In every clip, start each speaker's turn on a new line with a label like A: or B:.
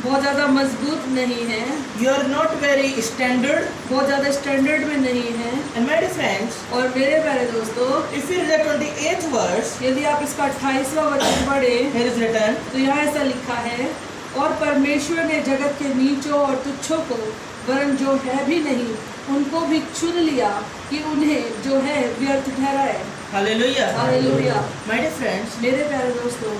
A: बहुत ज़्यादा मजबूत नहीं है.
B: You are not very standard.
A: बहुत ज़्यादा स्टैंडर्ड में नहीं है.
B: And my dear friends,
A: और मेरे प्यारे दोस्तों,
B: if you read the 28th verse,
A: यदि आप इसका 28वां वचन पढ़ें,
B: here is written,
A: तो यहाँ ऐसा लिखा है, और परमेश्वर ने जगत के नीचों और तुच्छों को वरन जो है भी नहीं उनको भी चुन लिया कि उन्हें जो है व्यर्थ ठहराए.
B: Hallelujah.
A: Hallelujah.
B: My dear friends,
A: मेरे प्यारे दोस्तों,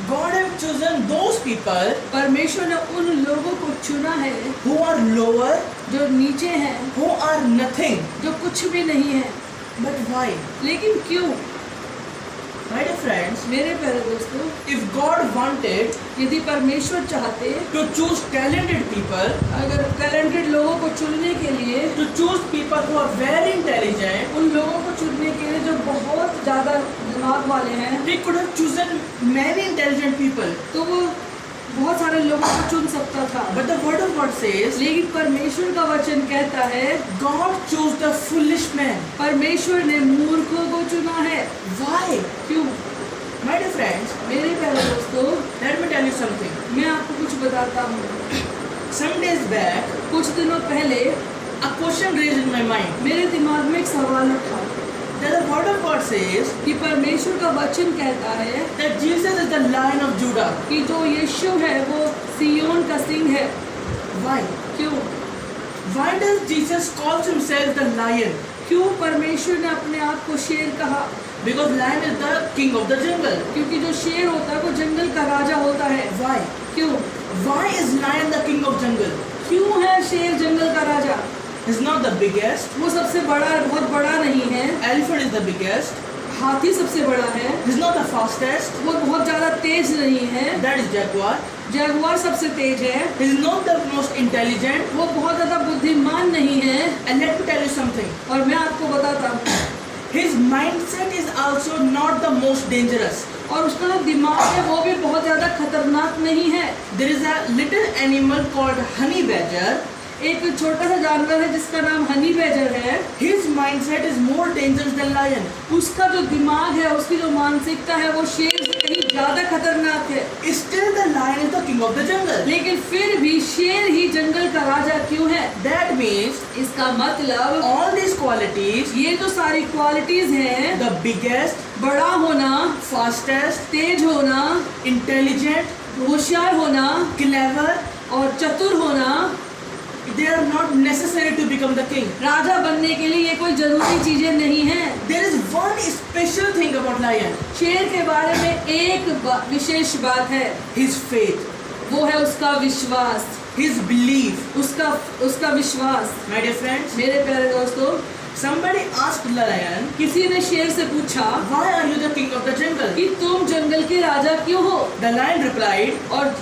B: God have chosen those people
A: परमेश्वर ने उन लोगों को चुना है
B: who are lower,
A: जो नीचे हैं,
B: who are nothing.
A: जो कुछ भी नहीं है.
B: But why?
A: लेकिन क्यों?
B: My dear friends,
A: मेरे प्यारे दोस्तों,
B: if God wanted
A: यदि परमेश्वर चाहते
B: to choose talented people,
A: अगर टैलेंटेड लोगों को चुनने के लिए,
B: to choose people who are very intelligent,
A: उन लोगों को चुनने के लिए जो बहुत ज़्यादा दिमाग वाले हैं,
B: He could have chosen many intelligent people.
A: तो वो बहुत सारे लोगों को चुन सकता था.
B: But the word of God says,
A: लेकिन परमेश्वर का वचन कहता है,
B: God chose the foolish man.
A: परमेश्वर ने मूर्खों को चुना है.
B: Why?
A: क्यों?
B: My dear friends,
A: मेरे प्यारे दोस्तों,
B: let me tell you something.
A: मैं आपको कुछ बताता हूँ.
B: Some days back,
A: कुछ दिनों पहले
B: a question raised in my mind.
A: मेरे दिमाग में एक सवाल उठा
B: That the word of God says
A: कि परमेश्वर का वचन कहता है
B: that Jesus is the Lion of Judah.
A: कि जो यीशु है वो सिय्योन का सिंह है.
B: Why?
A: क्यों?
B: Why does Jesus calls himself the Lion?
A: क्यों परमेश्वर ने अपने आप को शेर कहा?
B: Because Lion is the king of the jungle.
A: क्योंकि जो शेर होता है वो जंगल का राजा होता है.
B: Why?
A: क्यों?
B: Why is Lion the king of jungle?
A: क्यों है शेर जंगल का राजा?
B: He's not the biggest.
A: वो सबसे बड़ा, बहुत बड़ा नहीं है.
B: Elephant is the biggest.
A: हाथी सबसे बड़ा है.
B: He's not the fastest.
A: वो बहुत ज़्यादा तेज नहीं है.
B: That is Jaguar.
A: जगुआर सबसे तेज है.
B: He's not the most intelligent.
A: वो बहुत ज़्यादा बुद्धिमान नहीं है.
B: And let me tell you something.
A: और मैं आपको बताता हूँ,
B: His mindset is also not the most dangerous.
A: और उसका जो दिमाग है वो भी बहुत ज़्यादा खतरनाक नहीं है.
B: There is a little animal called honey badger.
A: एक छोटा सा जानवर है जिसका नाम हनी बैजर है।
B: His mindset is more dangerous than lion.
A: उसका जो दिमाग है, उसकी जो मानसिकता है, वो शेर से कहीं ज्यादा खतरनाक है।
B: Still the lion is the king of the jungle.
A: लेकिन फिर भी शेर ही जंगल का राजा क्यों है?
B: That means
A: इसका मतलब
B: all these qualities,
A: ये जो सारी क्वालिटीज हैं,
B: the biggest,
A: बड़ा होना,
B: fastest,
A: तेज होना,
B: intelligent,
A: होशियार होना
B: clever,
A: और चतुर होना,
B: they are not necessary to become the king.
A: राजा बनने के लिए ये कोई जरूरी चीजें नहीं हैं।
B: There is one special thing about lion.
A: शेर के बारे में एक विशेष बात है,
B: His faith,
A: वो है उसका विश्वास।
B: his belief.
A: उसका विश्वास।
B: My dear friends,
A: मेरे प्यारे दोस्तों,
B: somebody asked the lion,
A: किसी ने शेर से पूछा
B: why are you the king of the jungle?
A: कि तुम जंगल के राजा क्यों हो?
B: The lion replied,
A: और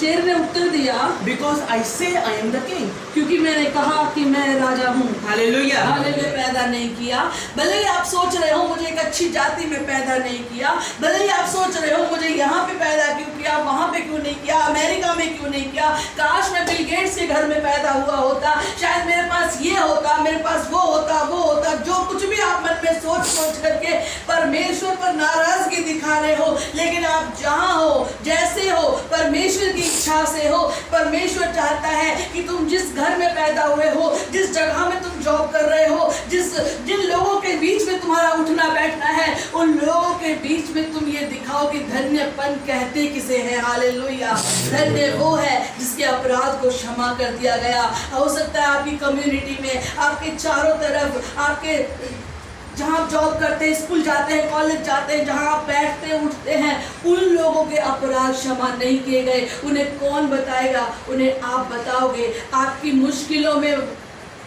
A: शेर ने उत्तर दिया,
B: because I say I am the king.
A: क्योंकि मैंने कहा कि मैं राजा हूँ।
B: Hallelujah.
A: हालेलुया। पैदा नहीं किया, भले ही आप सोच रहे हो मुझे एक अच्छी जाति में पैदा नहीं किया, भले ही आप सोच रहे हो मुझे यहाँ पे पैदा क्यों किया, वहाँ पे क्यों नहीं किया, अमेरिका में क्यों नहीं किया, काश मैं बिल गेट्स के घर में पैदा हुआ होता, शायद मेरे पास ये होता, मेरे पास वो होता, जो कुछ भी आप मन में सोच करके परमेश्वर पर नाराजगी दिखा रहे हो, लेकिन आप जहाँ हो, जैसे हो, परमेश्वर की इच्छा से हो। परमेश्वर चाहता है कि तुम जिस घर में पैदा हुए हो, जिस जगह में तुम जॉब कर रहे हो, जिन लोगों के बीच में तुम्हारा उठना बैठना है, उन लोगों के बीच में तुम ये दिखाओ कि धन्यपन कहते किसे है। हालेलुया। धन्य वो है जिसके अपराध को क्षमा कर दिया गया। हो सकता है आपकी कम्युनिटी में, आपके चारों तरफ, आपके जहाँ आप जॉब करते हैं, स्कूल जाते हैं, कॉलेज जाते हैं, जहाँ आप बैठते उठते हैं, उन लोगों के अपराध क्षमा नहीं किए गए। उन्हें कौन बताएगा? उन्हें आप बताओगे। आपकी मुश्किलों में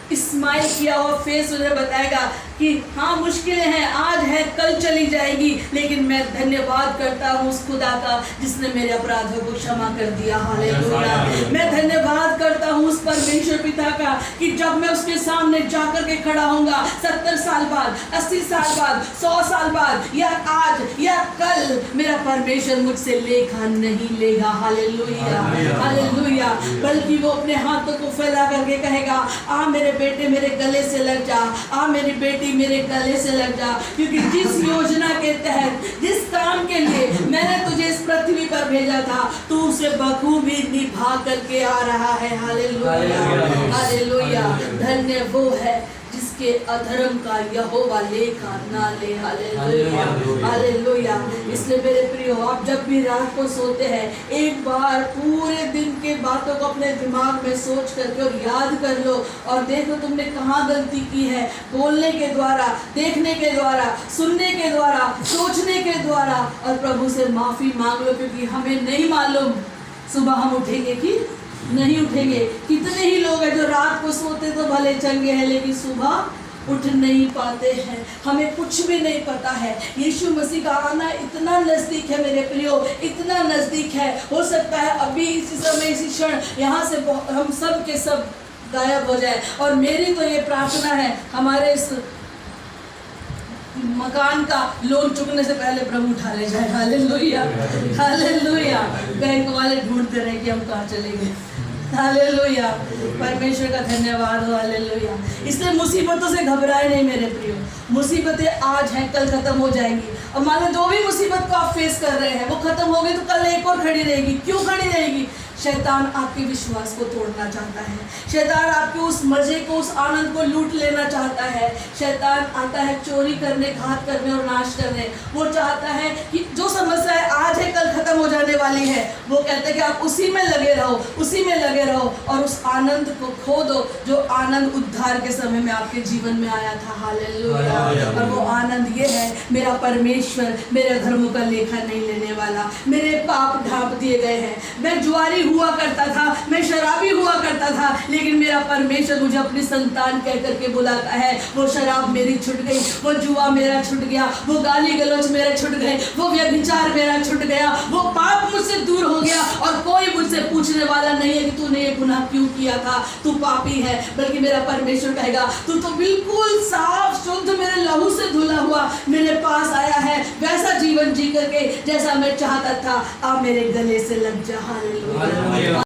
A: स्माइल किया हुआ फेस उन्हें बताएगा कि हाँ मुश्किलें हैं, आज है कल चली जाएगी, लेकिन मैं धन्यवाद करता हूँ उस खुदा का जिसने मेरे अपराधों को क्षमा कर दिया। हालेलुया। मैं धन्यवाद करता हूँ उस परमेश्वर पिता का कि जब मैं उसके सामने जाकर के खड़ा होऊंगा 70 साल बाद, 80 साल बाद, 100 साल बाद, या आज या कल, मेरा परमेश्वर मुझसे लेखा नहीं लेगा। हालेलुया। हालेलुया। बल्कि वो अपने हाथों को फैला करके कहेगा, आ मेरे बेटे मेरे गले से लग जा, आ मेरी बेटी मेरे गले से लग जा, क्योंकि जिस योजना के तहत, जिस काम के लिए मैंने तुझे इस पृथ्वी पर भेजा था, तू उसे बखूबी निभा करके आ रहा है। हालेलुया। हालेलुया। धन्य वो है जिसके अधर्म का यहोवा लेखा ना ले। हालेलुया। हालेलुया। इसलिए मेरे प्रियो, आप जब भी रात को सोते हैं, एक बार पूरे दिन के बातों को अपने दिमाग में सोच करके और याद कर लो, और देखो तुमने कहाँ गलती की है। बोलने के द्वारा, देखने के द्वारा, सुनने के द्वारा, सोचने के द्वारा, और प्रभु से माफ़ी मांग लो, क्योंकि हमें नहीं मालूम सुबह हम उठेंगे कि नहीं उठेंगे। कितने ही लोग हैं जो रात को सोते तो भले चंगे हैं, लेकिन सुबह उठ नहीं पाते हैं। हमें कुछ भी नहीं पता है। यीशु मसीह का आना इतना नज़दीक है मेरे प्रियो, इतना नज़दीक है। हो सकता है अभी इसी समय, इसी क्षण यहाँ से हम सब के सब गायब हो जाए। और मेरी तो ये प्रार्थना है, हमारे इस मकान का लोन चुकने से पहले प्रभु उठा ले जाए। हालेलुया। हालेलुया। बैंक वाले ढूंढते रहे कि हम कहाँ चले गए। हालेलुया। परमेश्वर का धन्यवाद हो। हालेलुया। इसलिए मुसीबतों से घबराए नहीं मेरे प्रियो। मुसीबतें आज हैं, कल खत्म हो जाएंगी। और मान लो जो भी मुसीबत को आप फेस कर रहे हैं वो खत्म हो गई तो कल एक और खड़ी रहेगी। क्यों खड़ी रहेगी? शैतान आपके विश्वास को तोड़ना चाहता है। शैतान आपके उस मजे को, उस आनंद को लूट लेना चाहता है। शैतान आता है चोरी करने, घात करने और नाश करने। वो चाहता है कि जो समस्या है आज है कल खत्म हो जाने वाली है, वो कहते हैं कि आप उसी में लगे रहो, उसी में लगे रहो, और उस आनंद को खो दो जो आनंद उद्धार के समय में आपके जीवन में आया था। हालेलुया। और वो आनंद ये है, मेरा परमेश्वर मेरे धर्मों का लेखा नहीं लेने वाला। मेरे पाप ढांप दिए गए हैं। मैं जुआरी हुआ करता था, मैं शराबी हुआ करता था, लेकिन मेरा परमेश्वर मुझे अपनी संतान कह करके बुलाता है। वो शराब मेरी छूट गई, वो जुआ मेरा छूट गया, वो गाली गलौज मेरे छूट गए, वो व्यभिचार मेरा छूट गया, वो पाप मुझसे दूर हो गया, और कोई मुझसे पूछने वाला नहीं है कि तूने ये गुनाह क्यों किया था, तू पापी है। बल्कि मेरा परमेश्वर कहेगा, तू तो बिल्कुल साफ शुद्ध मेरे लहू से धुला हुआ मेरे पास आया है, वैसा जीवन जी करके जैसा मैं चाहता था, आ मेरे गले से लग जा। हालेलुया।